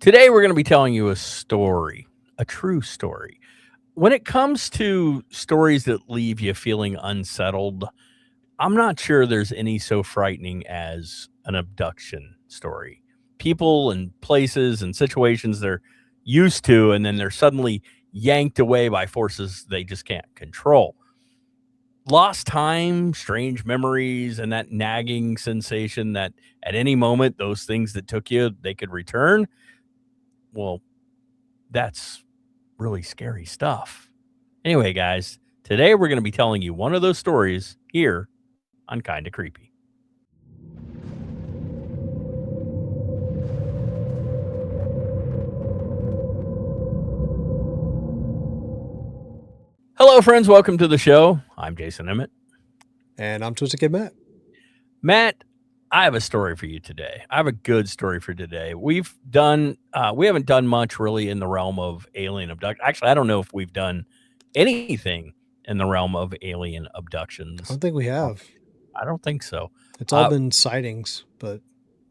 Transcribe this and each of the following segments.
Today, we're going to be telling you a story, a true story. When it comes to stories that leave you feeling unsettled, I'm not sure there's any so frightening as an abduction story. People and places and situations they're used to, and then they're suddenly yanked away by forces they just can't control. Lost time, strange memories, and that nagging sensation that at any moment, those things that took you, they could return. Well, that's really scary stuff. Anyway, guys, today we're going to be telling you one of those stories here on Kinda Creepy. Hello, friends. Welcome to the show. I'm Jason Emmett. And I'm Twisted Kid Matt. Matt, I have a story for you today. I have a good story for today. We haven't done much really in the realm of alien abduction. Actually, I don't know if we've done anything in the realm of alien abductions. I don't think we have. I don't think so. It's all been sightings, but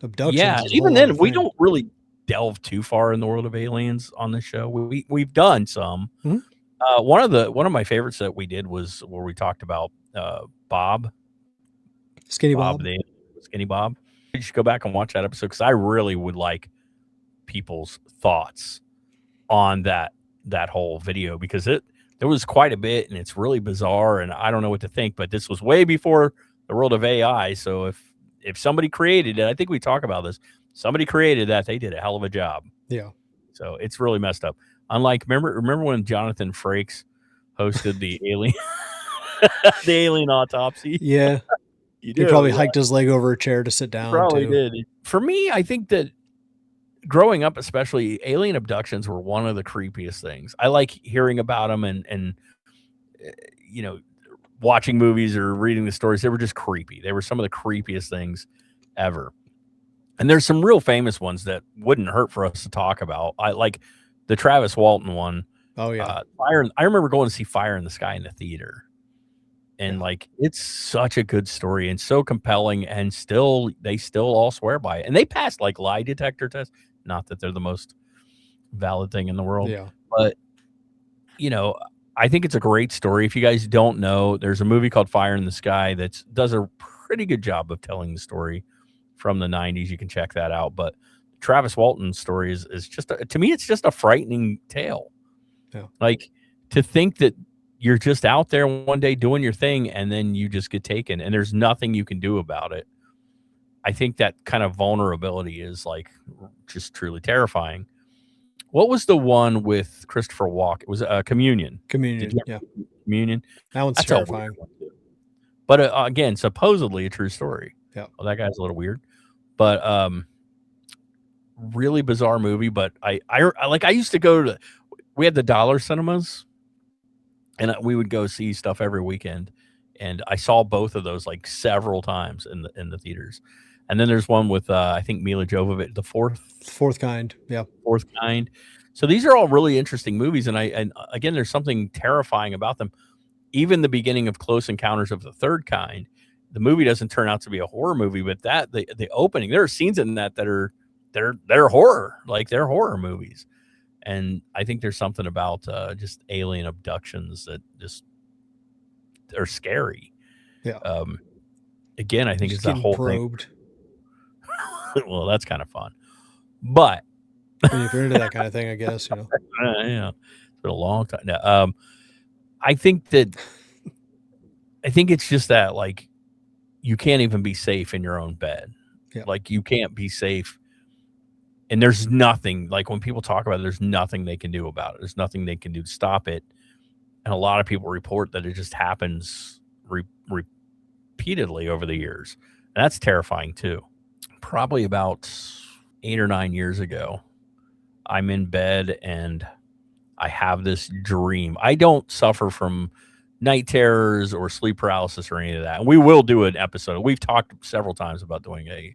abductions. Yeah, even then, we don't really delve too far in the world of aliens on the show. We've done some. Mm-hmm. One of my favorites that we did was where we talked about Bob, Skinny Bob. the Skinny Bob. You should go back and watch that episode because I really would like people's thoughts on that whole video because there was quite a bit and it's really bizarre and I don't know what to think. But this was way before the world of AI, so if somebody created it, I think we talk about this. Somebody created that, they did a hell of a job. Yeah. So it's really messed up. Unlike remember when Jonathan Frakes hosted the alien the alien autopsy? Yeah. He probably hiked his leg over a chair to sit down. He probably did. For me, I think that growing up, especially, alien abductions were one of the creepiest things. I like hearing about them and you know, watching movies or reading the stories. They were just creepy. They were some of the creepiest things ever. And there's some real famous ones that wouldn't hurt for us to talk about. I like the Travis Walton one. Oh yeah. I remember going to see Fire in the Sky in the theater. And like, it's such a good story and so compelling, and they still all swear by it. And they passed like lie detector tests. Not that they're the most valid thing in the world, but you know, I think it's a great story. If you guys don't know, there's a movie called Fire in the Sky that does a pretty good job of telling the story from the 90s. You can check that out. But Travis Walton's story is just, to me, it's just a frightening tale. Yeah. Like, to think that you're just out there one day doing your thing and then you just get taken and there's nothing you can do about it. I think that kind of vulnerability is like just truly terrifying. What was the one with Christopher Walken? It was Communion. Communion, yeah. Communion. That one's terrifying. But again, supposedly a true story. Yeah. Well, that guy's a little weird. But really bizarre movie. But I used to go to, we had the dollar cinemas. And we would go see stuff every weekend, and I saw both of those like several times in the theaters. And then there's one with I think Mila Jovovich, the fourth kind, yeah, Fourth Kind. So these are all really interesting movies, and again, there's something terrifying about them. Even the beginning of Close Encounters of the Third Kind, the movie doesn't turn out to be a horror movie, but the opening, there are scenes in that are they're horror, like they're horror movies. And I think there's something about just alien abductions that just are scary. Yeah. Again, I think it's that whole probed. Thing. Well, that's kind of fun. But if you're into that kind of thing, I guess, you know. Yeah. It's been a long time now. I think it's just that, like, you can't even be safe in your own bed. Yeah. Like, you can't be safe. And there's nothing, like when people talk about it, there's nothing they can do about it. There's nothing they can do to stop it. And a lot of people report that it just happens repeatedly over the years. And that's terrifying too. Probably about 8 or 9 years ago, I'm in bed and I have this dream. I don't suffer from night terrors or sleep paralysis or any of that. And we will do an episode. We've talked several times about doing a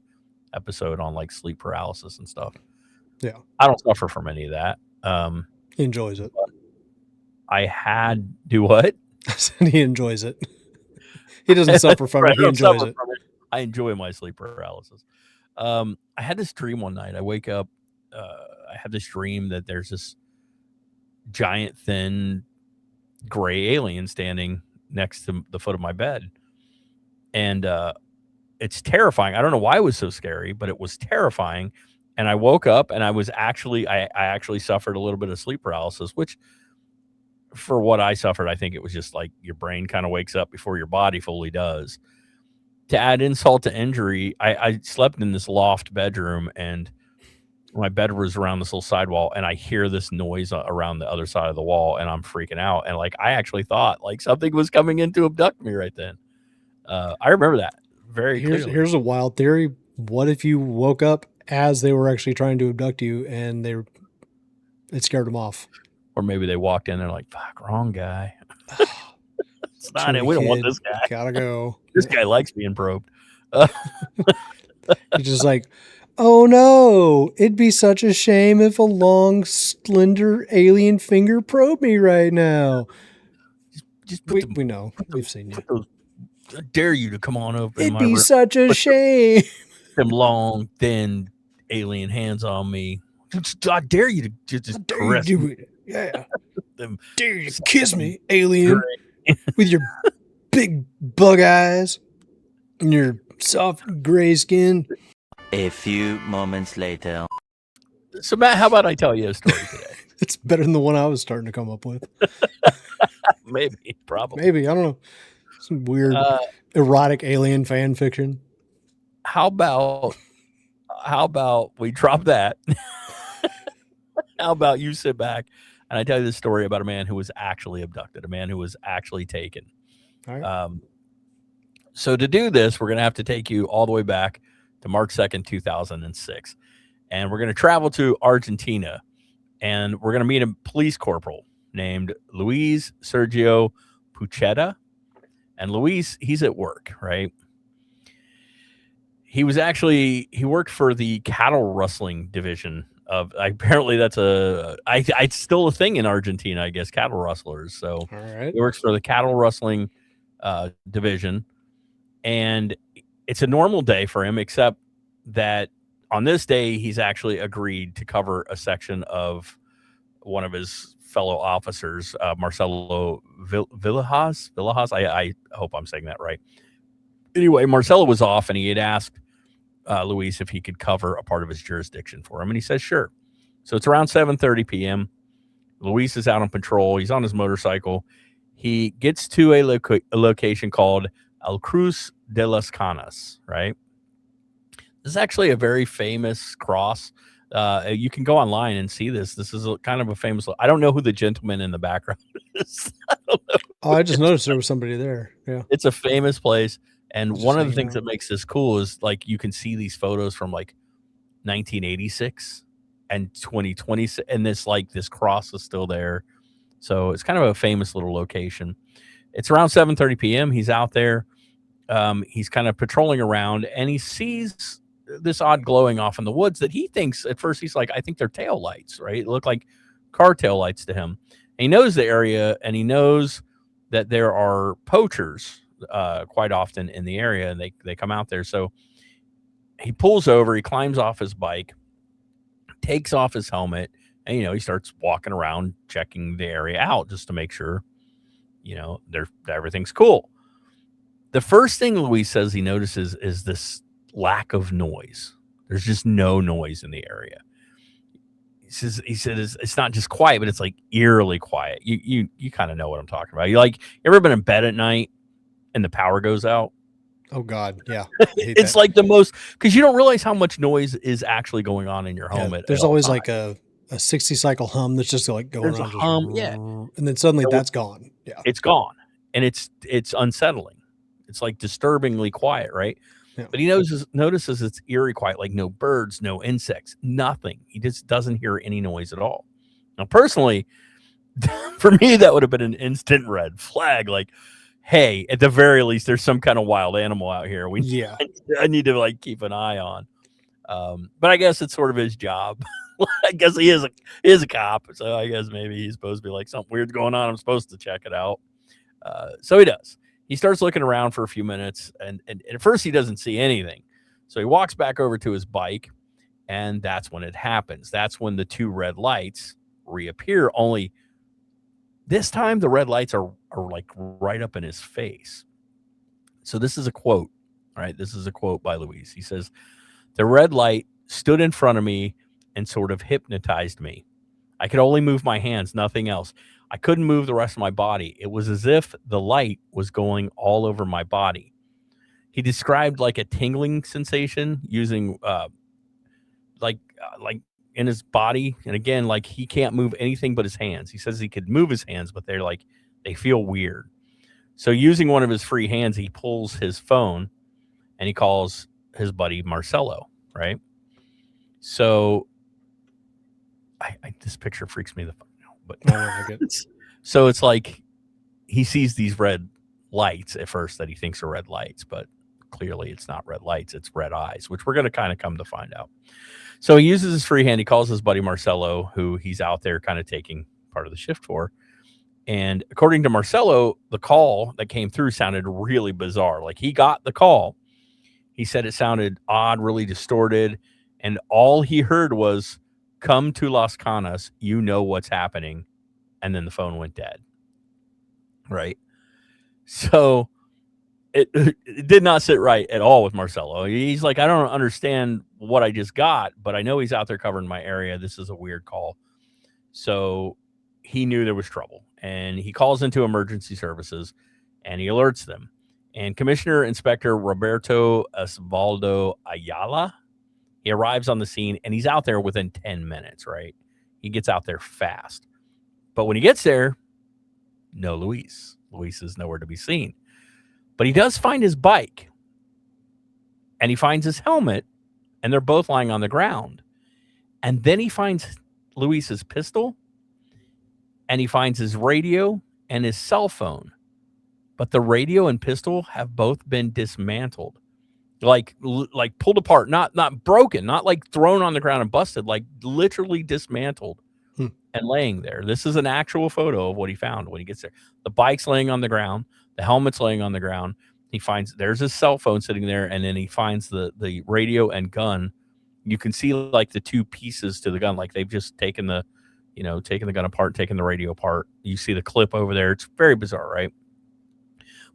episode on like sleep paralysis and stuff. Yeah. I don't suffer from any of that. He enjoys it. Do what? I said he enjoys it. He doesn't suffer from it. He enjoys it. I enjoy my sleep paralysis. I had this dream one night. I wake up. have this dream that there's this giant, thin, gray alien standing next to the foot of my bed. And it's terrifying. I don't know why it was so scary, but it was terrifying. And I woke up and I actually suffered a little bit of sleep paralysis, which for what I suffered, I think it was just like your brain kind of wakes up before your body fully does. To add insult to injury, I slept in this loft bedroom, and my bed was around this little sidewall, and I hear this noise around the other side of the wall, and I'm freaking out. And like, I actually thought like something was coming in to abduct me right then. I remember that very clearly. Here's a wild theory. What if you woke up as they were actually trying to abduct you, and it scared them off? Or maybe they walked in and they're like, fuck, wrong guy. It's not it. We don't want this guy. Gotta go. This guy likes being probed. You're just like, oh no, it'd be such a shame if a long, slender alien finger probed me right now. We know. We've seen you. I dare you to come on over. It'd be such a shame. Them long, thin alien hands on me. I dare you to just caress me. Yeah. Dare you to kiss me, alien, with your big bug eyes and your soft gray skin. A few moments later. So, Matt, how about I tell you a story today? It's better than the one I was starting to come up with. Maybe, probably. Maybe, I don't know. Some weird erotic alien fan fiction. How about we drop that? How about you sit back and I tell you this story about a man who was actually abducted, a man who was actually taken. All right. So to do this, we're going to have to take you all the way back to March 2nd, 2006. And we're going to travel to Argentina, and we're going to meet a police corporal named Luis Sergio Pucheta. And Luis, he's at work, right? He worked for the cattle rustling division of, apparently that's it's still a thing in Argentina, I guess, cattle rustlers. So all right. He works for the cattle rustling division, and it's a normal day for him, except that on this day, he's actually agreed to cover a section of one of his fellow officers, Marcelo Villahas. I hope I'm saying that right. Anyway, Marcelo was off, and he had asked Luis if he could cover a part of his jurisdiction for him, and he says sure. So it's around 7:30 p.m. Luis is out on patrol. He's on his motorcycle. He gets to a location called El Cruz de las Canas, right? This is actually a very famous cross. You can go online and see this. This is kind of a famous. I don't know who the gentleman in the background is. I don't know. Oh, I just noticed there was somebody there. Yeah. It's a famous place. And one of the things that makes this cool is like you can see these photos from like 1986 and 2020, and this cross is still there. So it's kind of a famous little location. It's around 7:30 p.m. He's out there. He's kind of patrolling around, and he sees this odd glowing off in the woods that he thinks at first, he's like, I think they're tail lights, right? It look like car tail lights to him. And he knows the area, and he knows that there are poachers quite often in the area, and they come out there. So he pulls over, he climbs off his bike, takes off his helmet, and he starts walking around checking the area out just to make sure everything's cool. The first thing Luis says he notices is this lack of noise. There's just no noise in the area. He said it's not just quiet, but it's like eerily quiet. You kind of know what I'm talking about. You ever been in bed at night and the power goes out? Oh God, yeah. It's like the most, because you don't realize how much noise is actually going on in your home. There's always like a 60 cycle hum that's just like going on. Hum, yeah. And then suddenly that's gone. Yeah. It's gone. And it's unsettling. It's like disturbingly quiet, right? Yeah. But he notices it's eerie quiet, like no birds, no insects, nothing. He just doesn't hear any noise at all. Now, personally, for me, that would have been an instant red flag. Like, hey, at the very least, there's some kind of wild animal out here. I need to keep an eye on. But I guess it's sort of his job. I guess he is a cop, so I guess maybe he's supposed to be like, something weird's going on, I'm supposed to check it out. So he does. He starts looking around for a few minutes, and at first he doesn't see anything. So he walks back over to his bike, And that's when it happens. That's when the two red lights reappear. Only this time the red lights are like right up in his face. So this is a quote. All right. This is a quote by Luis. He says, "The red light stood in front of me and sort of hypnotized me. I could only move my hands, nothing else. I couldn't move the rest of my body. It was as if the light was going all over my body." He described like a tingling sensation using like in his body. And again, like he can't move anything but his hands. He says he could move his hands, but they feel weird. So using one of his free hands, he pulls his phone and he calls his buddy Marcelo, right? So this picture freaks me the fuck out. But so it's like he sees these red lights at first that he thinks are red lights, but clearly it's not red lights, it's red eyes, which we're going to kind of come to find out. So he uses his free hand. He calls his buddy Marcelo, who he's out there kind of taking part of the shift for. And according to Marcelo, the call that came through sounded really bizarre. Like he got the call. He said it sounded odd, really distorted. And all he heard was, "Come to Las Canas, you know what's happening." And then the phone went dead. Right. So it did not sit right at all with Marcelo. He's like, "I don't understand what I just got, but I know he's out there covering my area. This is a weird call." So he knew there was trouble, and he calls into emergency services and he alerts them. And Commissioner Inspector Roberto Osvaldo Ayala, he arrives on the scene and he's out there within 10 minutes, right? He gets out there fast. But when he gets there, no Luis. Luis is nowhere to be seen. But he does find his bike, and he finds his helmet, and they're both lying on the ground. And then he finds Luis's pistol, and he finds his radio and his cell phone. But the radio and pistol have both been dismantled, like pulled apart, not broken, not like thrown on the ground and busted, like literally dismantled and laying there. This is an actual photo of what he found when he gets there. The bike's laying on the ground. The helmet's laying on the ground. He finds there's his cell phone sitting there, and then he finds the radio and gun. You can see like the two pieces to the gun, like they've just taken the gun apart, taken the radio apart. You see the clip over there. It's very bizarre, right?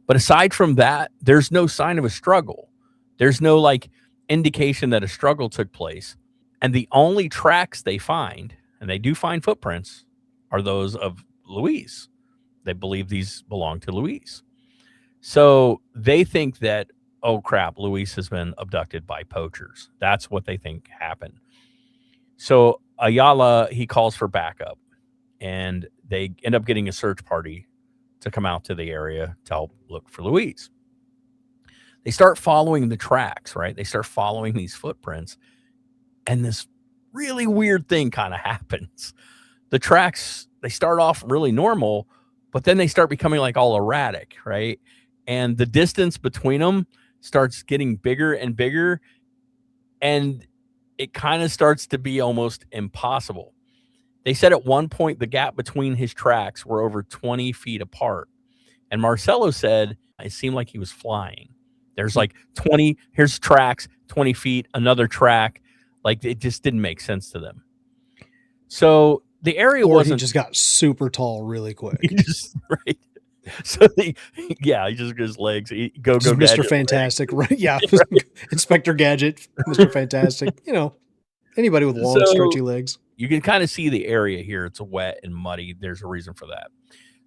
But aside from that, there's no sign of a struggle. There's no like indication that a struggle took place. And the only tracks they find, and they do find footprints, are those of Luis. They believe these belong to Luis. So they think that, oh crap, Luis has been abducted by poachers. That's what they think happened. So Ayala, he calls for backup, and they end up getting a search party to come out to the area to help look for Luis. They start following the tracks, right? They start following these footprints, and this really weird thing kind of happens. The tracks, they start off really normal, but then they start becoming like all erratic, right? And the distance between them starts getting bigger and bigger, and it kind of starts to be almost impossible. They said at one point the gap between his tracks were over 20 feet apart. And Marcelo said it seemed like he was flying. There's like 20, here's tracks, 20 feet, another track. Like it just didn't make sense to them. So the area wasn't. He just got super tall really quick. Right. So he just his legs. Go Mr. Gadget Fantastic, right? Yeah, right. Inspector Gadget, Mr. Fantastic. Anybody with long, stretchy legs. You can kind of see the area here. It's wet and muddy. There's a reason for that.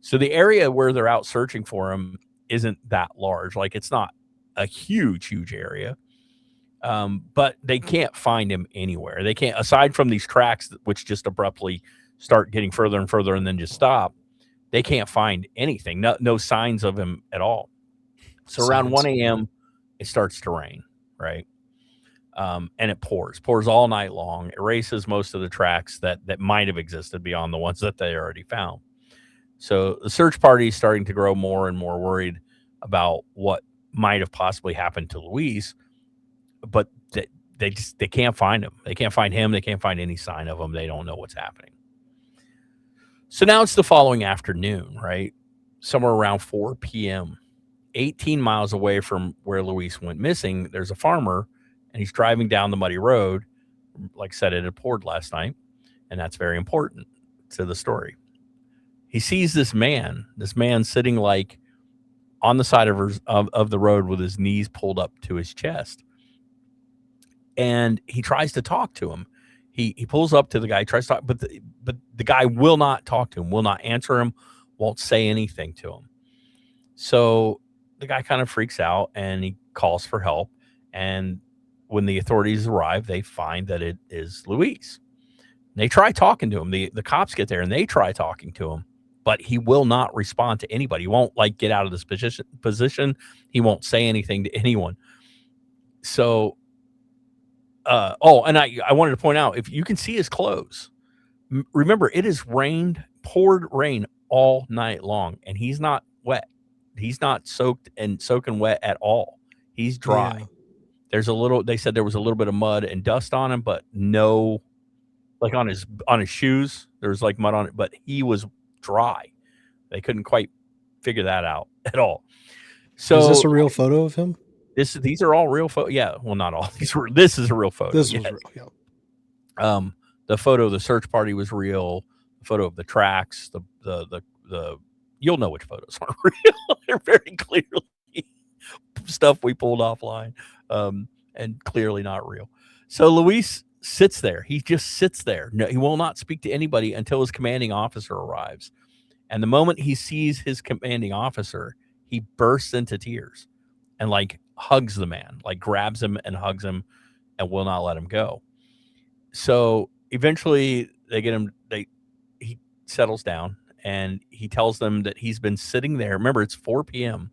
So the area where they're out searching for him isn't that large. Like it's not a huge area. But they can't find him anywhere. They can't, aside from these tracks, which just abruptly start getting further and further and then just stop. They can't find anything. No signs of him at all. So around 1 a.m., it starts to rain, right? And it pours all night long, erases most of the tracks that might have existed beyond the ones that they already found. So the search party is starting to grow more and more worried about what might have possibly happened to Luis, but they can't find him. They can't find him. They can't find any sign of him. They don't know what's happening. So now it's the following afternoon, right? Somewhere around 4 p.m., 18 miles away from where Luis went missing, there's a farmer, and he's driving down the muddy road Like I said, it had poured last night, and that's very important to the story. He sees this man sitting like on the side of the road with his knees pulled up to his chest. And he tries to talk to him. He pulls up to the guy, tries to talk, but the guy will not talk to him, will not answer him, won't say anything to him. So the guy kind of freaks out and he calls for help. And when the authorities arrive, they find that it is Luis. They try talking to him. The cops get there and they try talking to him, but he will not respond to anybody. He won't like get out of this position. He won't say anything to anyone. So, and I wanted to point out, if you can see his clothes, remember it has poured rain all night long, and he's not wet. He's not soaking wet at all. He's dry. Yeah. They said there was a little bit of mud and dust on him, but no, like on his shoes, there was like mud on it, but he was dry. They couldn't quite figure that out at all. So is this a real photo of him? These are all real photos. Yeah, well, not all. This is a real photo. This was real. Yeah. The photo of the search party was real. The photo of the tracks, the you'll know which photos aren't real. They're very clearly stuff we pulled offline, and clearly not real. So Luis sits there. He just sits there. No, he will not speak to anybody until his commanding officer arrives. And the moment he sees his commanding officer, he bursts into tears and like hugs the man, like grabs him and hugs him and will not let him go. So eventually they get him, he settles down and he tells them that he's been sitting there. Remember, it's 4 p.m.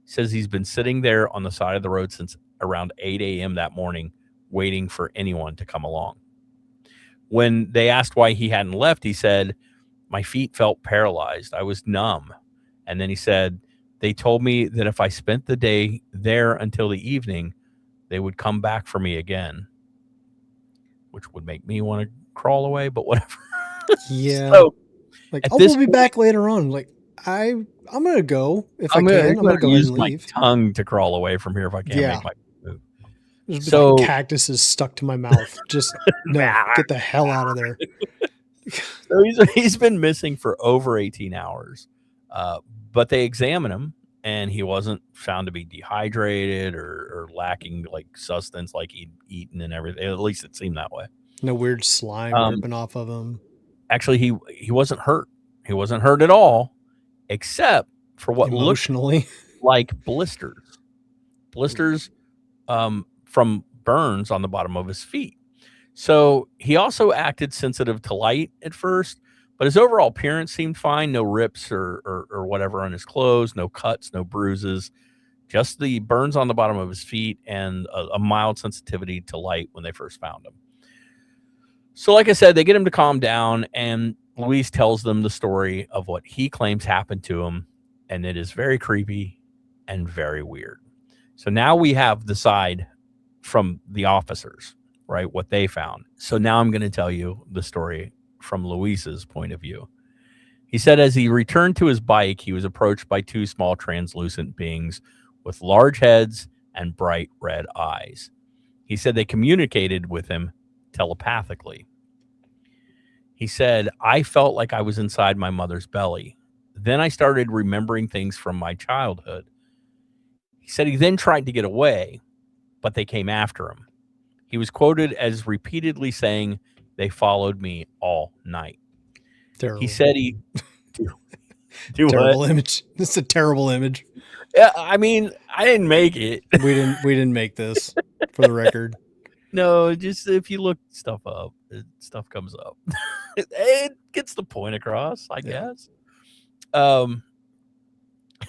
He says he's been sitting there on the side of the road since around 8 a.m. that morning, waiting for anyone to come along. When they asked why he hadn't left, he said, my feet felt paralyzed. I was numb. And then he said, they told me that if I spent the day there until the evening, they would come back for me again, which would make me want to crawl away, but whatever. Yeah. So, like, we'll be back later on. Like, I'm going to go if I can. I'm going to go use and leave. my tongue to crawl away from here if I can't make my move. There's so like cactuses stuck to my mouth. Just no, get the hell out of there. So he's been missing for over 18 hours, but they examine him and he wasn't found to be dehydrated or lacking like sustenance, like he'd eaten and everything. At least it seemed that way. No weird slime dripping off of him. Actually, he wasn't hurt. He wasn't hurt at all, except for what emotionally looked like blisters from burns on the bottom of his feet. So he also acted sensitive to light at first, but his overall appearance seemed fine. No rips or whatever on his clothes, no cuts, no bruises, just the burns on the bottom of his feet and a mild sensitivity to light when they first found him. So like I said, they get him to calm down, and Luis tells them the story of what he claims happened to him, and it is very creepy and very weird. So now we have the side from the officers, right? What they found. So now I'm going to tell you the story from Luis's point of view. He said as he returned to his bike, he was approached by two small translucent beings with large heads and bright red eyes. He said they communicated with him telepathically. He said, I felt like I was inside my mother's belly. Then I started remembering things from my childhood. He said he then tried to get away, but they came after him. He was quoted as repeatedly saying, they followed me all night. Terrible. He said he... terrible image. This is a terrible image. Yeah, I mean, I didn't make it. We didn't make this, for the record. No, just if you look stuff up, stuff comes up. It gets the point across, I guess.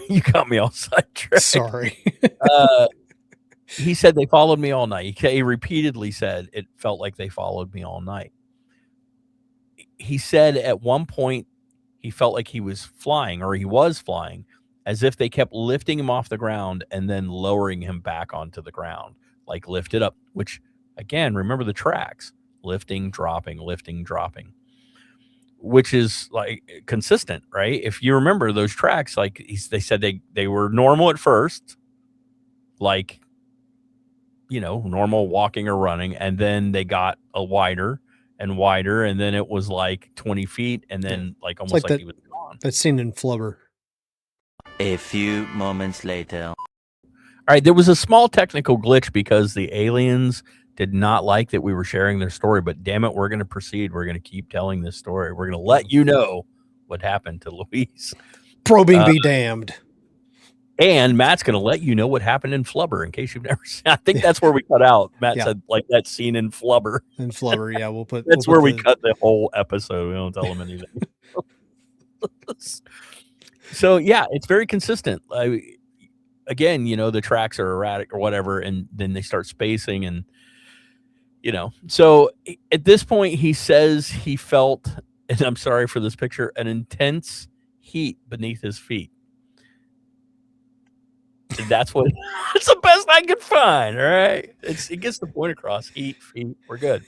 You got me all sidetracked. Sorry. He said they followed me all night. He repeatedly said it felt like they followed me all night. He said at one point he felt like he was flying, as if they kept lifting him off the ground and then lowering him back onto the ground, like lifted up, which again, remember the tracks, lifting, dropping, which is like consistent, right? If you remember those tracks, like they said they were normal at first, like normal walking or running, and then they got a wider and wider, and then it was like 20 feet, and then like almost like he was gone. That scene in Flubber. A few moments later. All right, there was a small technical glitch because the aliens did not like that we were sharing their story, but damn it, we're going to proceed. We're going to keep telling this story. We're going to let you know what happened to Luis. Probing be damned. And Matt's going to let you know what happened in Flubber in case you've never seen. I think that's where we cut out. Matt said like that scene in Flubber. In Flubber, yeah, we'll put. That's where we cut the whole episode. We don't tell them anything. So yeah, it's very consistent. Again, the tracks are erratic or whatever, and then they start spacing, and So at this point, he says he felt, and I'm sorry for this picture, an intense heat beneath his feet. That's what. It's the best I could find. All right, it gets the point across. Heat, feet, we're good.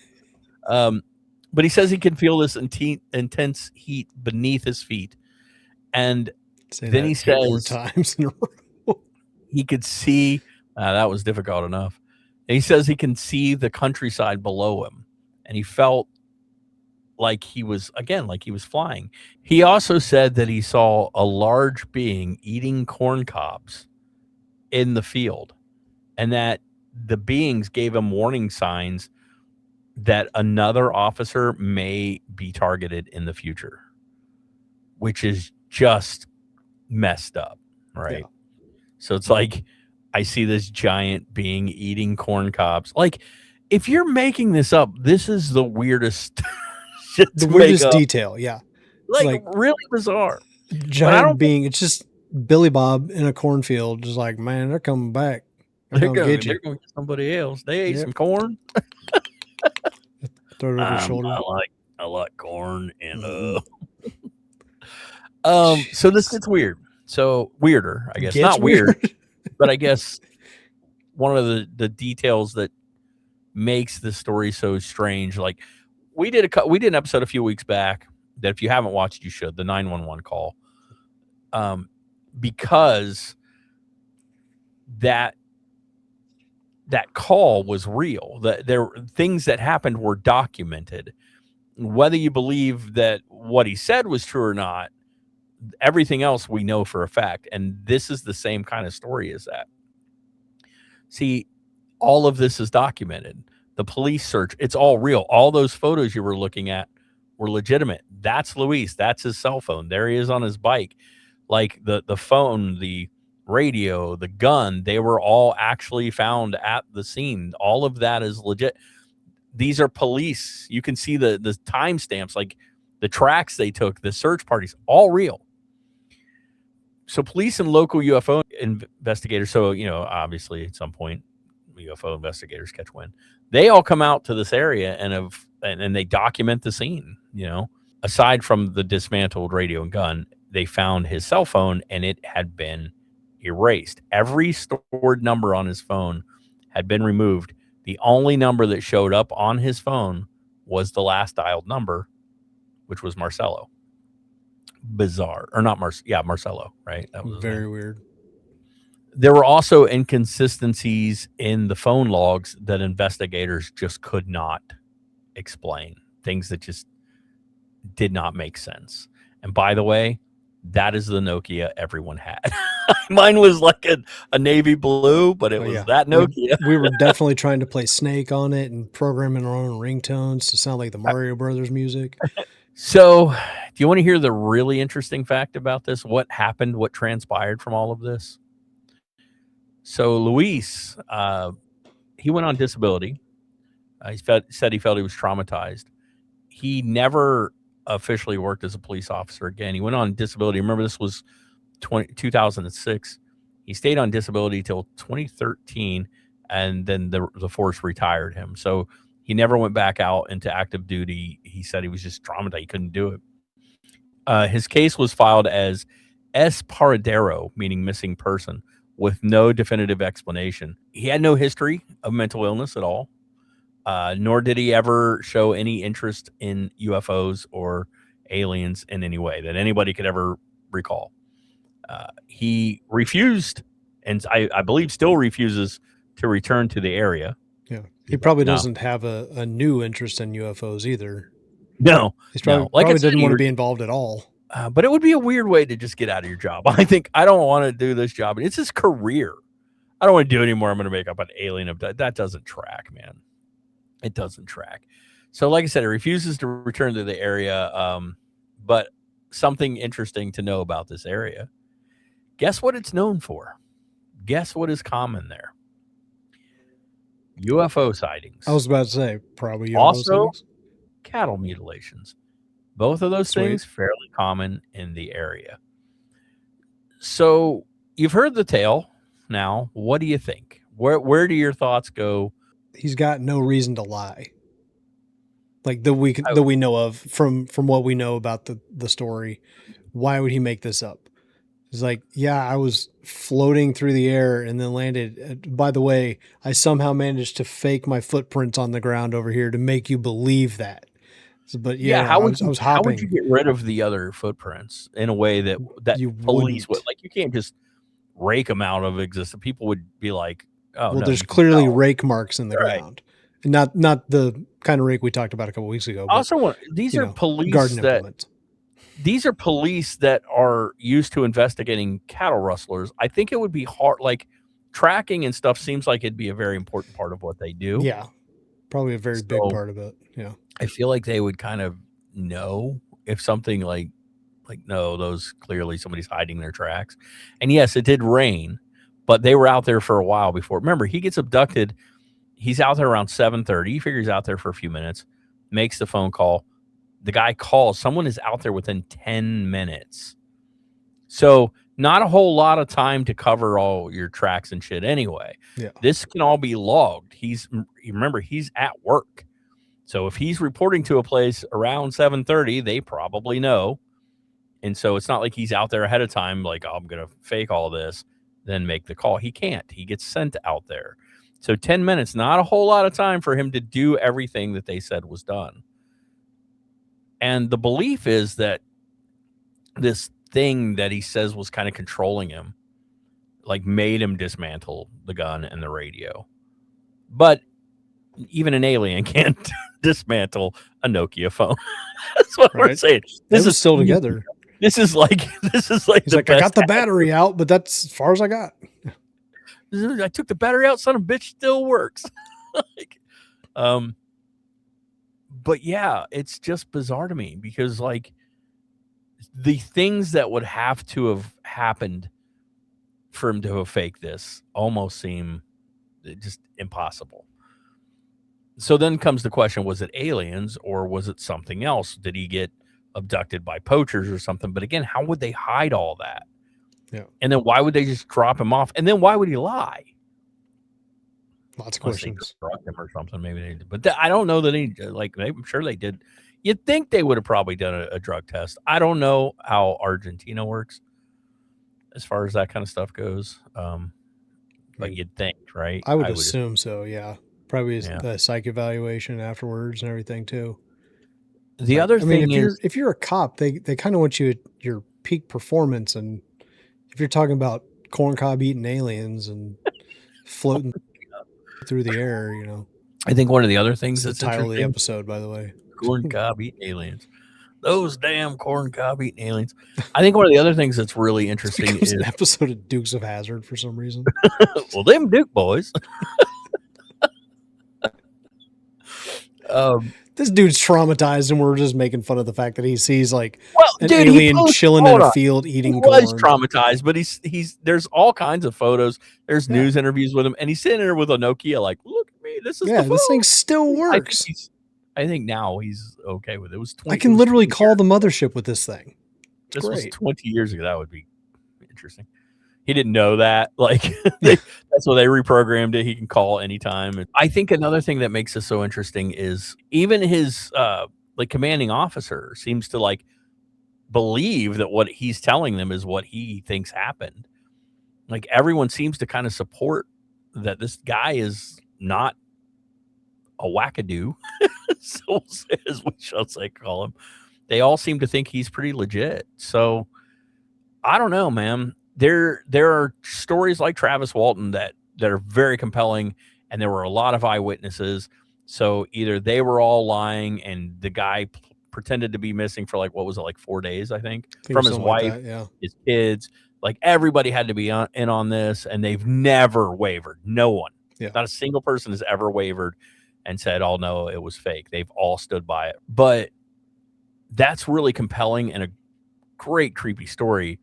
But he says he can feel this intense heat beneath his feet, and then he says 4 times in a row. He could see. That was difficult enough. And he says he can see the countryside below him, and he felt like he was flying. He also said that he saw a large being eating corn cobs in the field, and that the beings gave him warning signs that another officer may be targeted in the future, which is just messed up, right? Yeah. So it's like, I see this giant being eating corn cobs. Like, if you're making this up, this is the weirdest shit the weirdest detail, yeah. Like really bizarre. Giant being, it's just Billy Bob in a cornfield, just like, man, they're coming back. They're going to get somebody else. They ate some corn. Throw it over your shoulder. I like corn and so this gets weird. So weirder, I guess. Not weird, but I guess one of the details that makes the story so strange. Like we did an episode a few weeks back that if you haven't watched, you should. The 911 call, because that call was real. That there things that happened were documented. Whether you believe that what he said was true or not, everything else we know for a fact. And this is the same kind of story as that. See, all of this is documented. The police search, it's all real. All those photos you were looking at were legitimate. That's Luis. That's his cell phone. There he is on his bike. Like the phone, the radio, the gun, they were all actually found at the scene. All of that is legit. These are police. You can see the timestamps, like the tracks they took, the search parties, all real. So police and local UFO investigators, so, obviously at some point, UFO investigators catch wind. They all come out to this area and they document the scene, Aside from the dismantled radio and gun, they found his cell phone and it had been erased. Every stored number on his phone had been removed. The only number that showed up on his phone was the last dialed number, which was Marcelo. Bizarre. Or not Marcelo, right? That was very weird. There were also inconsistencies in the phone logs that investigators just could not explain. Things that just did not make sense. And by the way, that is the Nokia everyone had. Mine was like a navy blue, but it was that Nokia. We were definitely trying to play Snake on it and programming our own ringtones to sound like the Mario Brothers music. So, do you want to hear the really interesting fact about this? What happened? What transpired from all of this? So, Luis, he went on disability. He said he felt he was traumatized. He never officially worked as a police officer again. He went on disability. Remember, this was 2006. He stayed on disability till 2013, and then the force retired him. So he never went back out into active duty. He said he was just traumatized. He couldn't do it. His case was filed as S. Paradero, meaning missing person, with no definitive explanation. He had no history of mental illness at all. Nor did he ever show any interest in UFOs or aliens in any way that anybody could ever recall. He refused, and I believe still refuses, to return to the area. Yeah. He probably doesn't have a new interest in UFOs either. No, He's probably, Like probably didn't want to be involved at all. But it would be a weird way to just get out of your job. I think I don't want to do this job. It's his career. I don't want to do it anymore. I'm going to make up an alien. That doesn't track, man. It doesn't track. So like I said, it refuses to return to the area. But something interesting to know about this area. Guess what it's known for? Guess what is common there? UFO sightings. I was about to say, probably UFO also sightings. Cattle mutilations. Both of those things fairly common in the area. So you've heard the tale. Now, what do you think? Where do your thoughts go? He's got no reason to lie. Like that we know of from what we know about the story. Why would he make this up? He's like, yeah, I was floating through the air and then landed. By the way, I somehow managed to fake my footprints on the ground over here to make you believe that. But yeah, I was hopping. How would you get rid of the other footprints in a way that you police would? Like, you can't just rake them out of existence. People would be like, "Oh, well, no, there's clearly rake marks in the ground, and not the kind of rake we talked about a couple weeks ago." But, also, these are police garden implements. These are police that are used to investigating cattle rustlers. I think it would be hard, like tracking and stuff seems like it'd be a very important part of what they do. Yeah, probably a very big part of it. Yeah. I feel like they would kind of know if something like no, those clearly somebody's hiding their tracks. And yes, it did rain, but they were out there for a while before. Remember, he gets abducted. He's out there around 7:30. He figures out there for a few minutes, makes the phone call. The guy calls. Someone is out there within 10 minutes. So not a whole lot of time to cover all your tracks and shit anyway. Yeah. This can all be logged. Remember, he's at work. So if he's reporting to a place around 7:30, they probably know. And so it's not like he's out there ahead of time, like, oh, I'm going to fake all this, then make the call. He can't. He gets sent out there. So 10 minutes, not a whole lot of time for him to do everything that they said was done. And the belief is that this thing that he says was kind of controlling him, like, made him dismantle the gun and the radio. But even an alien can't dismantle a Nokia phone. That's what we're saying. This is still together. This is like He's like, I got the battery out, but that's as far as I got. I took the battery out, son of a bitch, still works. But yeah, it's just bizarre to me because, like, the things that would have to have happened for him to have faked this almost seem just impossible. So then comes the question, was it aliens or was it something else? Did he get abducted by poachers or something? But again, how would they hide all that? Yeah. And then why would they just drop him off? And then why would he lie? Lots of questions. They drugged him or something. Maybe they did. But I don't know that I'm sure they did. You'd think they would have probably done a drug test. I don't know how Argentina works as far as that kind of stuff goes. But you'd think, right? I would assume so. Yeah. Probably a psych evaluation afterwards and everything too. The other thing is, if you're a cop, they kind of want you at your peak performance. And if you're talking about corncob eating aliens and floating through the air, you know. I think one of the other things that's the title of the episode, by the way. Corncob eating aliens. Those damn corncob eating aliens. I think one of the other things that's really interesting is an episode of Dukes of Hazzard for some reason. Well, them Duke boys. This dude's traumatized, and we're just making fun of the fact that he sees an alien chilling in a field eating corn. He was traumatized, but he's there's all kinds of photos. There's news interviews with him, and he's sitting there with a Nokia, like, look at me, this is the phone. This thing still works. I think now he's okay with it. It was 20, I can literally call the mothership with this thing. This was 20 years ago. That would be interesting. He didn't know that. Like, that's why they reprogrammed it. He can call anytime. I think another thing that makes this so interesting is even his commanding officer seems to believe that what he's telling them is what he thinks happened. Like, everyone seems to kind of support that this guy is not a wackadoo, so as we shall say, call him. They all seem to think he's pretty legit. So I don't know, man. There are stories like Travis Walton that that are very compelling, and there were a lot of eyewitnesses. So either they were all lying, and the guy pretended to be missing for like, what was it, like 4 days, I think from his something like wife, that, yeah. his kids. Like everybody had to be in on this, and they've never wavered. No one, not a single person has ever wavered and said, "Oh no, it was fake." They've all stood by it. But that's really compelling and a great creepy story.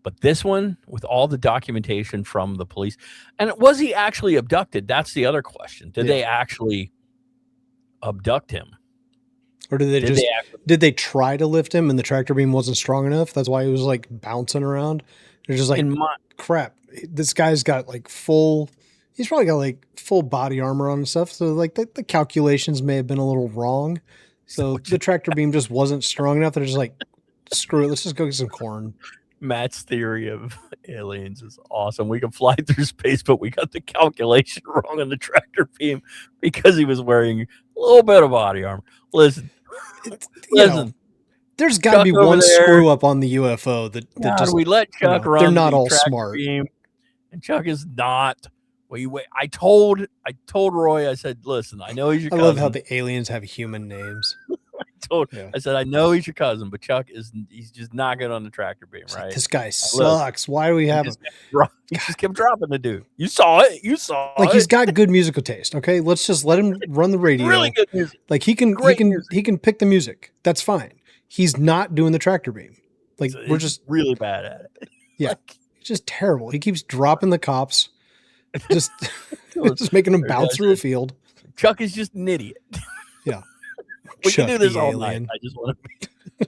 But this one, with all the documentation from the police, and was he actually abducted? That's the other question. Did they actually abduct him? Or did they try to lift him and the tractor beam wasn't strong enough? That's why he was like bouncing around. They're just like, crap, this guy's got like he's probably got like full body armor on and stuff. So like the calculations may have been a little wrong. So the tractor beam just wasn't strong enough. They're just like, screw it, let's just go get some corn. Matt's theory of aliens is awesome. We can fly through space, but we got the calculation wrong on the tractor beam because he was wearing a little bit of body armor. Listen, there's got to be one screw up on the UFO that just we let Chuck run. They're not all smart, beam, and Chuck is not. Wait. I told Roy. I said, listen, I know he's your cousin. I love how the aliens have human names. I said, I know he's your cousin, but Chuck he's just not good on the tractor beam, right? Like, this guy sucks. Why do we have him? He just kept dropping the dude. You saw it. Like, he's got good musical taste. Okay, let's just let him run the radio. Really good music. Like he can pick the music. That's fine. He's not doing the tractor beam. Like we're just really bad at it. Yeah, it's just terrible. He keeps dropping the cops. Just making them bounce through a field. Chuck is just an idiot. Yeah. We can do this all night. I just want to.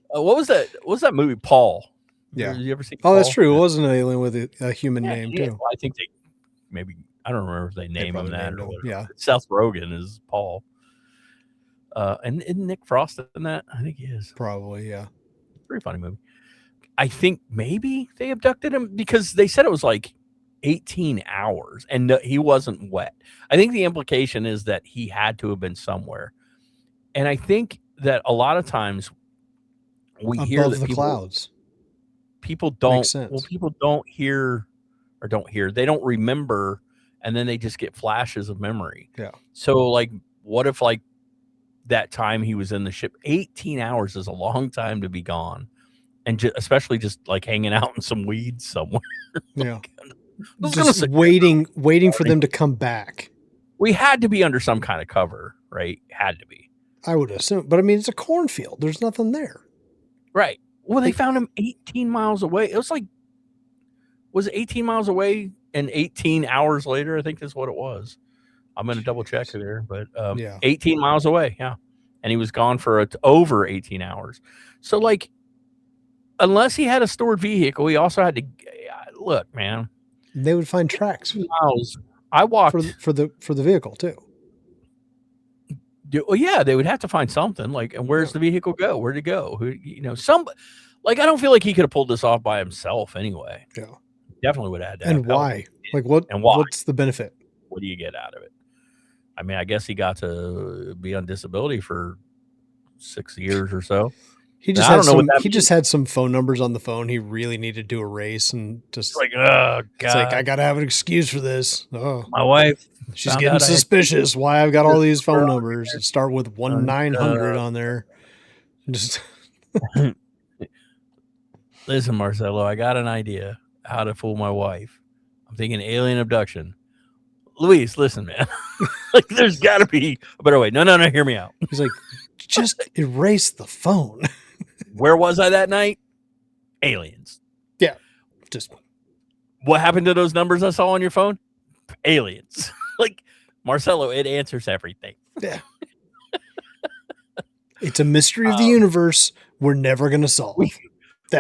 What was that? What was that movie? Paul. Yeah. Did you ever see? Paul? That's true. It wasn't an alien with a human name too. Well, I think I don't remember if they named him that or whatever. Yeah. Seth Rogen is Paul. And isn't Nick Frost in that? I think he is. Probably, yeah. Pretty funny movie. I think maybe they abducted him because they said it was like 18 hours and he wasn't wet. I think the implication is that he had to have been somewhere. And I think that a lot of times we hear that clouds. People don't hear. They don't remember, and then they just get flashes of memory. Yeah. So like, what if like that time he was in the ship? 18 hours is a long time to be gone, and especially just like hanging out in some weeds somewhere. Yeah. Just waiting for them to come back. We had to be under some kind of cover, right? Had to be. I would assume, but I mean, it's a cornfield. There's nothing there. Right. Well, they found him 18 miles away. It was like, was it 18 miles away and 18 hours later? I think that's what it was. I'm going to double check there, but 18 miles away. Yeah. And he was gone for over 18 hours. So like, unless he had a stored vehicle, he also had to look, man. They would find tracks. Miles. I walked for the vehicle too. Well, yeah, they would have to find something like, and where's the vehicle go? Where'd it go? Who, I don't feel like he could have pulled this off by himself anyway. Yeah, definitely would have had to. And why? Like what? And why? What's the benefit? What do you get out of it? I mean, I guess he got to be on disability for 6 years or so. He just had some phone numbers on the phone he really needed to erase, and just like, oh god, it's like I gotta have an excuse for this. Oh, my wife, she's getting suspicious. Why I've got all these phone numbers that start with 1-900 on there. Just listen, Marcelo, I got an idea how to fool my wife. I'm thinking alien abduction. Luis, listen, man. Like, there's got to be a better way. No, hear me out. He's like, just erase the phone. Where was I that night? Aliens. Yeah. Just what happened to those numbers I saw on your phone? Aliens. Like, Marcelo, it answers everything. Yeah. It's a mystery of the universe we're never going to solve. We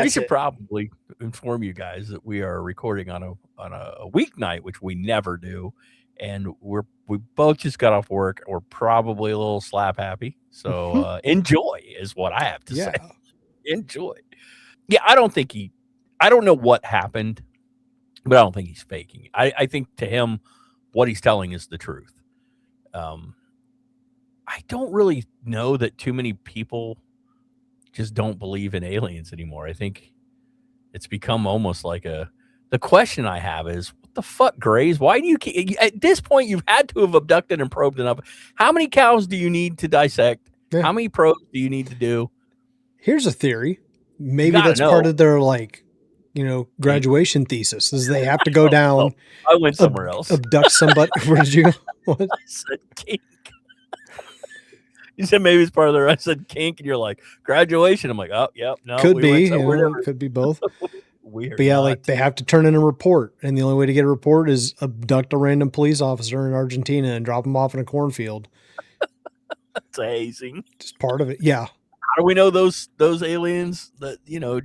should probably inform you guys that we are recording on a weeknight, which we never do. And we both just got off work. We're probably a little slap happy. So enjoy is what I have to say. Enjoy. Yeah, I don't know what happened, but I don't think he's faking it. I think to him, what he's telling is the truth. I don't really know that too many people just don't believe in aliens anymore. I think it's become almost like The question I have is, what the fuck, Grays? Why do you keep, at this point, you've had to have abducted and probed enough. How many cows do you need to dissect? Yeah. How many probes do you need to do? Here's a theory. Maybe gotta that's part know. of their graduation thesis is they have to go down. I went somewhere else. Abduct somebody. Where did you go? What? I said kink. You said maybe it's part of their. I said kink, and you're like graduation. I'm like, oh, yep, no, Could we be. went You somewhere know, different. it could be both. Weird. But yeah, not. like they have to turn in a report, and the only way to get a report is abduct a random police officer in Argentina and drop him off in a cornfield. It's hazing. Just part of it. Yeah. How do we know those aliens that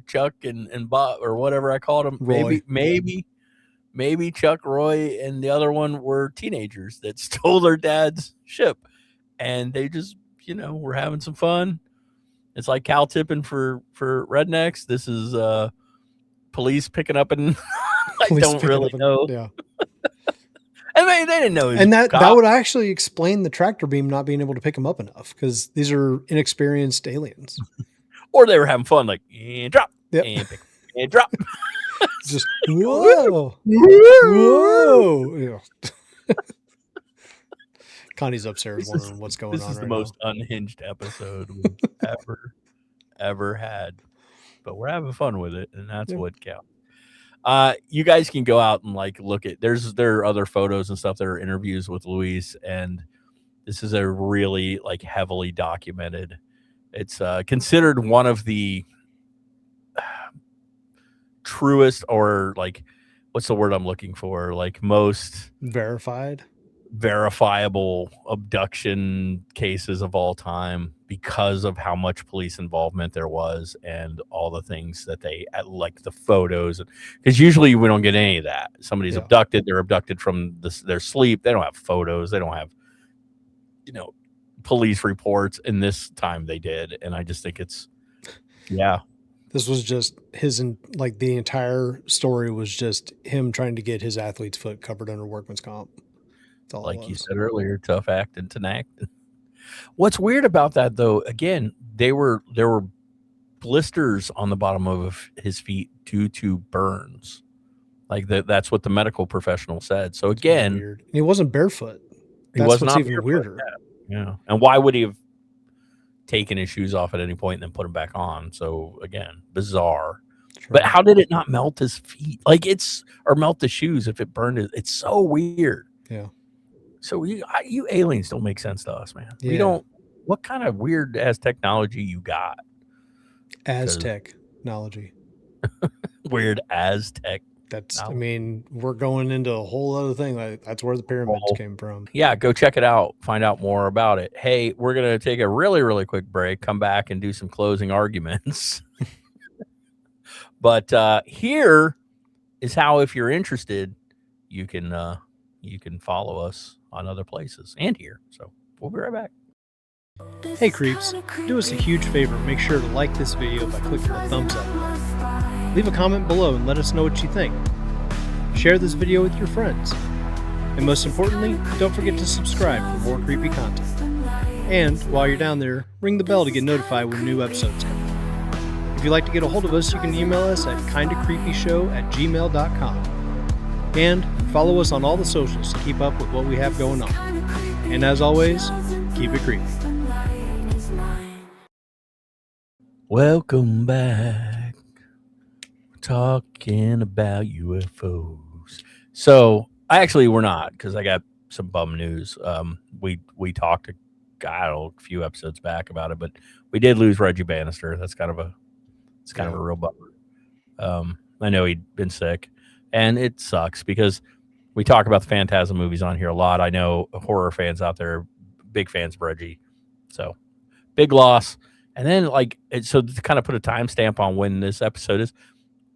Chuck and Bob or whatever I called them? Roy. Maybe Chuck, Roy, and the other one were teenagers that stole their dad's ship, and they just were having some fun. It's like cow tipping for rednecks. This is police picking up and I don't really know. Yeah. I mean, they didn't know. And that would actually explain the tractor beam not being able to pick them up enough because these are inexperienced aliens. Or they were having fun, like, and drop, yep. and pick, and drop. Just, whoa. Whoa. Yeah. Connie's upstairs wondering what's going on. This is the now. most unhinged episode we've ever had. But we're having fun with it, and that's what counts. You guys can go out and look at there are other photos and stuff. There are interviews with Luis, and this is a really heavily documented. It's considered one of the truest, or what's the word I'm looking for? Most verifiable abduction cases of all time, because of how much police involvement there was and all the things that they the photos, because usually we don't get any of that. Somebody's abducted, they're abducted from their sleep, they don't have photos, they don't have police reports, and this time they did. And I just think it's this was just the entire story was just him trying to get his athlete's foot covered under workman's comp. Like you said earlier, tough acting to act. What's weird about that, though, again, there were blisters on the bottom of his feet due to burns. That's what the medical professional said. So again, weird. And he wasn't barefoot. That's what's even weirder. Yeah. And why would he have taken his shoes off at any point and then put them back on? So again, bizarre. Sure. But how did it not melt his feet? Or melt the shoes if it burned it? It's so weird. Yeah. So you aliens don't make sense to us, man. Yeah. We don't. What kind of weird ass technology you got? Aztec technology. Weird Aztec. That's. I mean, we're going into a whole other thing. That's where the pyramids came from. Yeah, go check it out. Find out more about it. Hey, we're gonna take a really, really quick break. Come back and do some closing arguments. But here is how, if you're interested, you can follow us on other places and here. So we'll be right back. Hey creeps, do us a huge favor. Make sure to like this video by clicking the thumbs up. Leave a comment below and let us know what you think. Share this video with your friends. And most importantly, don't forget to subscribe for more creepy content. And while you're down there, ring the bell to get notified when new episodes come out. If you'd like to get a hold of us, you can email us at KindaCreepyShow@gmail.com. And follow us on all the socials to keep up with what we have going on. And as always, keep it creepy. Welcome back. We're talking about UFOs. So we're not, because I got some bum news. We talked a few episodes back about it, but we did lose Reggie Bannister. That's kind of a real bummer. I know he'd been sick. And it sucks because we talk about the Phantasm movies on here a lot. I know horror fans out there, big fans of Reggie. So big loss. And then so to kind of put a timestamp on when this episode is,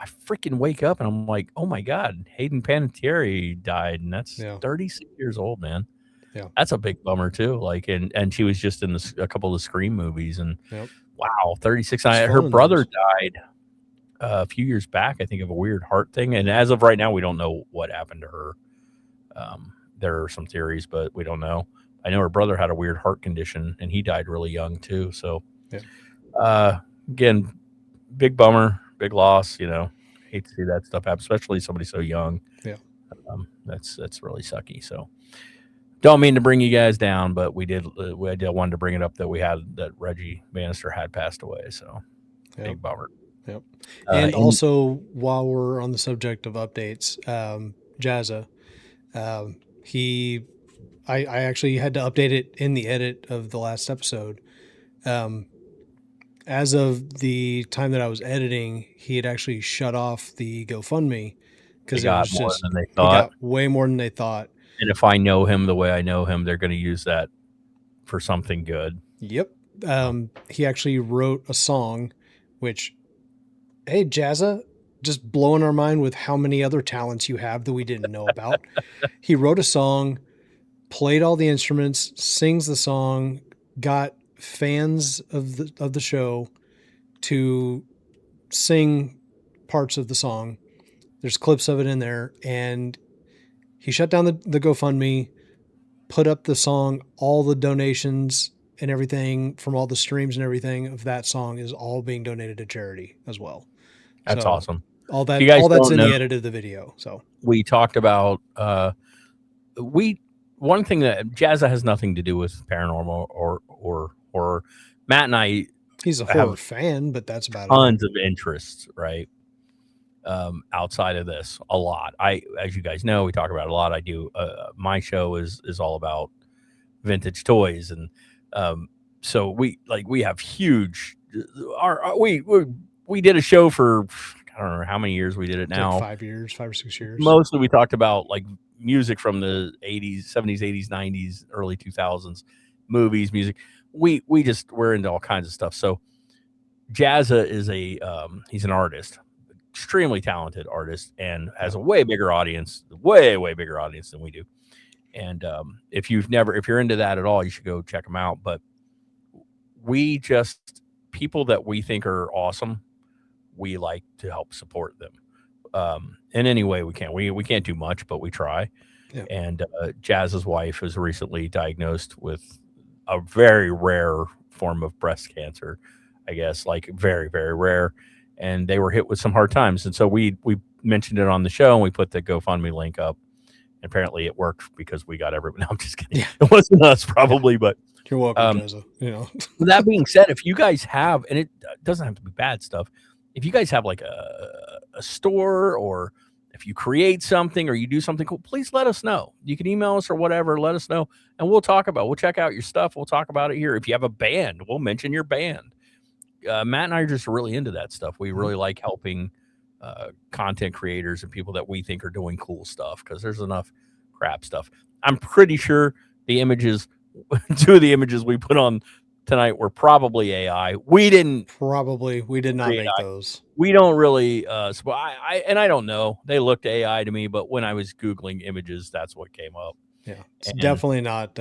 I freaking wake up and I'm like, oh my God, Hayden Panettiere died. And that's 36 years old, man. Yeah. That's a big bummer too. And she was just in a couple of the Scream movies, and wow, 36. Her brother died a few years back, I think, of a weird heart thing. And as of right now, we don't know what happened to her. There are some theories, but we don't know. I know her brother had a weird heart condition and he died really young too. So again, big bummer, big loss, hate to see that stuff happen, especially somebody so young. Yeah. That's really sucky. So don't mean to bring you guys down, but we did wanted to bring it up that Reggie Bannister had passed away. So big bummer. Yep. And also, while we're on the subject of updates, JAZZA, I actually had to update it in the edit of the last episode. As of the time that I was editing, he had actually shut off the GoFundMe because it was more just than they he thought. got way more than they thought. And if I know him the way I know him, they're going to use that for something good. Yep. He actually wrote a song, which, hey, JAZZA, just blowing our mind with how many other talents you have that we didn't know about. He wrote a song, played all the instruments, sings the song, got fans of the show to sing parts of the song. There's clips of it in there, and he shut down the GoFundMe, put up the song, all the donations and everything from all the streams and everything of that song is all being donated to charity as well. That's awesome. All that's in the edit of the video. So we talked about one thing that JAZZA has nothing to do with paranormal or horror. Matt and I, he's a horror fan, but that's about tons of interests, right? Outside of this, a lot. As you guys know, we talk about it a lot. I do. My show is all about vintage toys, and so we have huge. We did a show for I don't know how many years we did it now. Like 5 or 6 years. Mostly we talked about like music from the 80s, 70s, 80s, 90s, early 2000s, movies, music. We're into all kinds of stuff. So JAZZA is he's an artist, extremely talented artist, and has a way bigger audience than we do. And if you're into that at all, you should go check them out. But people that we think are awesome, we like to help support them in any way we can. We can't do much, but we try. Yeah. And JAZZA's wife was recently diagnosed with a very rare form of breast cancer, I guess, like very, very rare. And they were hit with some hard times. And so we mentioned it on the show, and we put the GoFundMe link up. And apparently it worked because we got everyone. No, I'm just kidding. Yeah. It wasn't us probably, but you're welcome, JAZZA. That being said, if you guys have, and it doesn't have to be bad stuff, if you guys have like a store, or if you create something or you do something cool, please let us know. You can email us or whatever, let us know, and we'll check out your stuff. We'll talk about it here. If you have a band, we'll mention your band. Matt and I are just really into that stuff. We really like helping content creators and people that we think are doing cool stuff, because there's enough crap stuff. I'm pretty sure the images, 2 of the images we put on tonight were probably AI. We did not make those. We don't really I don't know. They looked AI to me, but when I was Googling images, that's what came up. Yeah. It's definitely not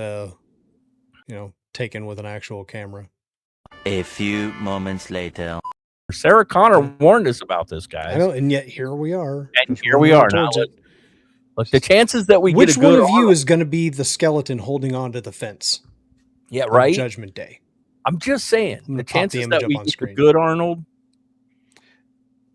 taken with an actual camera. A few moments later. Sarah Connor warned us about this, guys. I know, and yet here we are. And here we are now. Look, the chances that we Which get a good one of you is going to be the skeleton holding on to the fence? Yeah, right. Judgment Day. I'm just saying, the chances that we get a good Arnold,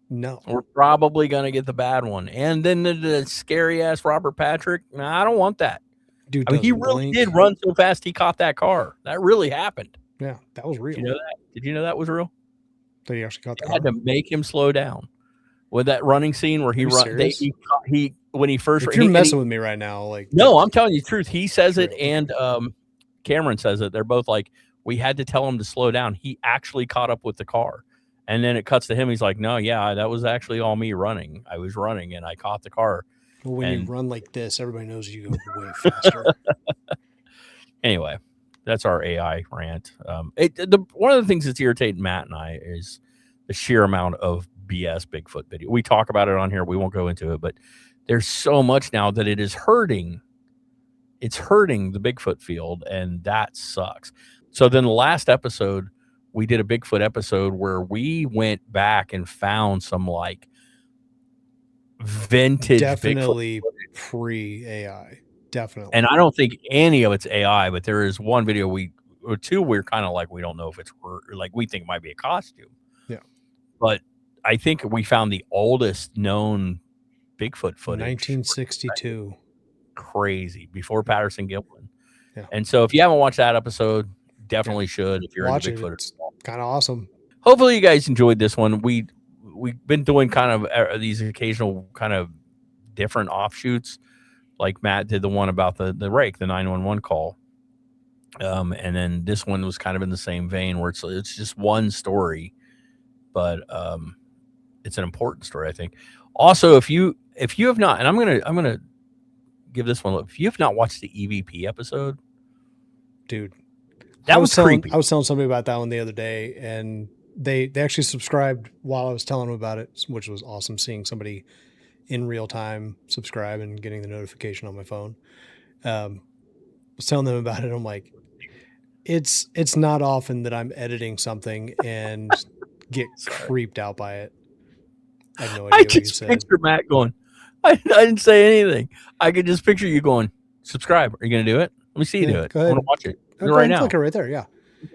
no, we're probably going to get the bad one. And then the scary ass Robert Patrick. Nah, I don't want that. Dude, he really did run so fast he caught that car. That really happened. Yeah, that was real. Did you know that? Did you know that was real? That he actually caught the car? Had to make him slow down with that running scene where he run. When he first. If you're messing with me right now, like no, I'm telling you the truth. He says it, and Cameron says it. They're both like, we had to tell him to slow down. He actually caught up with the car, and then it cuts to him. He's like, no, yeah, that was actually all me running. I was running, and I caught the car. Well, when you run like this, everybody knows you go way faster. Anyway, that's our AI rant. One of the things that's irritating Matt and I is the sheer amount of BS Bigfoot video. We talk about it on here. We won't go into it, but there's so much now that it is hurting. It's hurting the Bigfoot field, and that sucks. So then the last episode, we did a Bigfoot episode where we went back and found some like vintage, definitely pre-AI, definitely. And I don't think any of it's AI, but there is one video we're kind of like, we don't know if it's like, we think it might be a costume. Yeah. But I think we found the oldest known Bigfoot footage. 1962. Crazy, before Patterson-Gimlin. Yeah. And so if you haven't watched that episode, definitely should if you're Watch into it. Bigfoot. It's kind of awesome. Hopefully you guys enjoyed this one. We've been doing kind of these occasional kind of different offshoots, like Matt did the one about the rake, the 911 call. And then this one was kind of in the same vein where it's just one story, but it's an important story, I think. Also, if you have not, and I'm gonna give this one a look. If you have not watched the EVP episode, dude, that was creepy. I was telling somebody about that one the other day, and they actually subscribed while I was telling them about it, which was awesome. Seeing somebody in real time subscribe and getting the notification on my phone. Was telling them about it. I'm like, it's not often that I'm editing something and get creeped out by it. I have no idea what you said. I just picture Matt going, I didn't say anything. I could just picture you going, subscribe. Are you going to do it? Let me see you do it. I want to watch it. Right now. Click it right there. Yeah.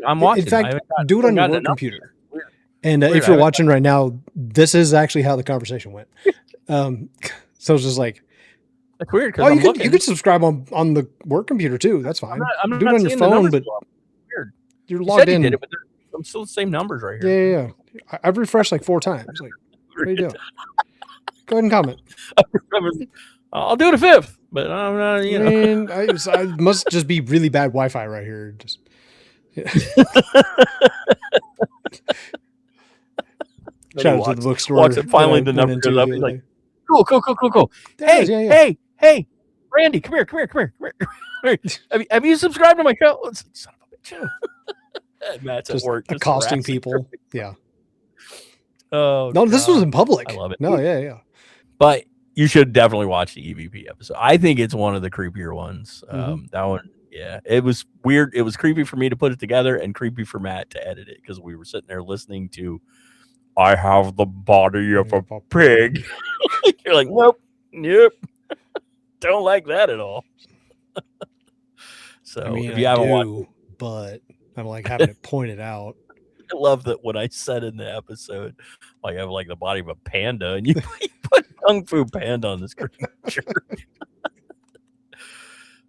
I'm watching. In fact, do it on your work computer. And if you're watching right now, this is actually how the conversation went. So it's just like, that's weird. Oh, you could subscribe on the work computer too. That's fine. I'm not do it on your phone, but weird. You're logged in. You did it, but I'm still the same numbers right here. Yeah. I've refreshed like 4 times. Like, what are you doing? Go ahead and comment. I'll do it a 5th, but I'm not. You know, I must just be really bad Wi-Fi right here. Just. Yeah. Shout out to the bookstore. Finally, the number goes up. He's like, cool. Hey, Randy, come here. Have you subscribed to my show? Son of a bitch. Matt's just at work. Accosting people. Yeah. Oh, no, this was in public. I love it. No, yeah. But you should definitely watch the EVP episode. I think it's one of the creepier ones. That one, yeah. It was weird. It was creepy for me to put it together and creepy for Matt to edit it because we were sitting there listening to I have the body of a pig. You're like, nope. Don't like that at all. So if you haven't watched, but I'm like having it pointed out. I love that when I said in the episode, like I have like the body of a panda, and you put Kung Fu Panda on this creature.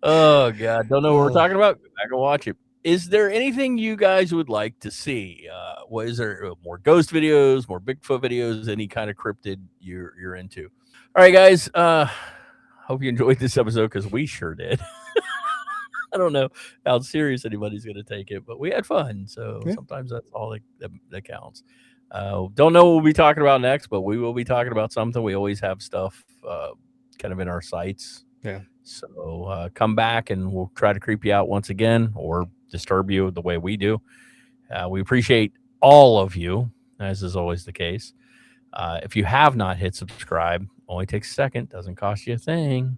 Oh God, don't know what we're talking about. Go back and watch it. Is there anything you guys would like to see? What is there? More ghost videos, more Bigfoot videos, any kind of cryptid you're into? All right, guys. Hope you enjoyed this episode because we sure did. I don't know how serious anybody's going to take it, but we had fun. So sometimes that's all that counts. Don't know what we'll be talking about next, but we will be talking about something. We always have stuff kind of in our sights. Yeah. So come back and we'll try to creep you out once again or disturb you the way we do. We appreciate all of you, as is always the case. If you have not hit subscribe, only takes a second, doesn't cost you a thing.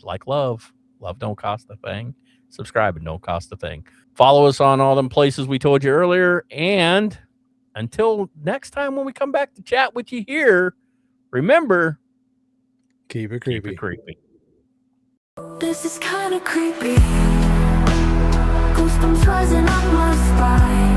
Like love. Love don't cost a thing. Subscribe and don't cost a thing. Follow us on all them places we told you earlier. And until next time when we come back to chat with you here, remember, keep it creepy. Keep it creepy. This is kind of creepy. Goosebumps rising on my spine.